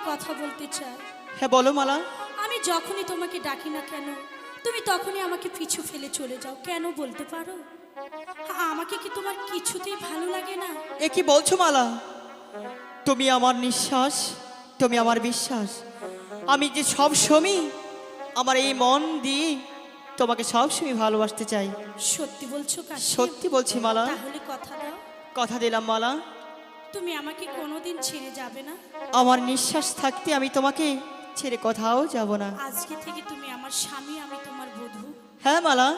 কথা বলতে চাই। হ্যাঁ বলো মালা। আমি যখনই তোমাকে ডাকি না কেন তুমি তখনই আমাকে পিছু ফেলে চলে যাও, কেন বলতে পারো? আমাকে কি তোমার কিছুতেই ভালো লাগে না? এ কি বলছো মালা? তুমি আমার নিঃশ্বাস, তুমি আমার বিশ্বাস। আমি যে সব সময় আমার এই মন দিয়ে তোমাকে সবসময় ভালোবাসতে চাই। সত্যি বলছো কাশি? সত্যি বলছি মালা। তাহলে কথা দাও। কথা দিলাম মালা, তুমি আমাকে কোনোদিন ছেড়ে যাবে না। আমার নিঃশ্বাস থাকতে আমি তোমাকে ছেড়ে কোথাও যাব না। আজকে থেকে তুমি আমার স্বামী, আমি তোমার বধূ। হ্যাঁ মালা,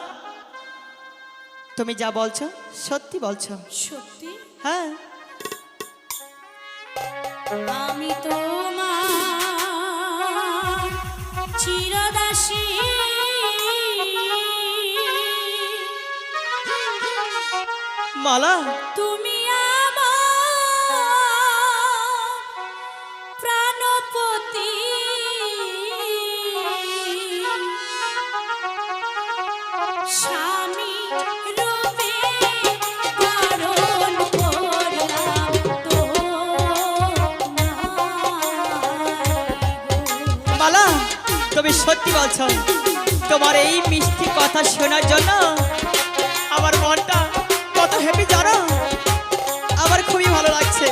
তুমি যা বলছো সত্যি বলছো। সত্যি? হ্যাঁ। আমি তোমার চিরদাসী, মালা, তুমি আমার প্রাণপতি। স্বামী রূপে বরণ করলাম তোমায়। মালা, তুমি সত্যি বলছো। তোমার এই মিষ্টি কথা শোনার জন্য আমার মনটা কত হ্যাপি জানো। আমার খুবই ভালো লাগছে।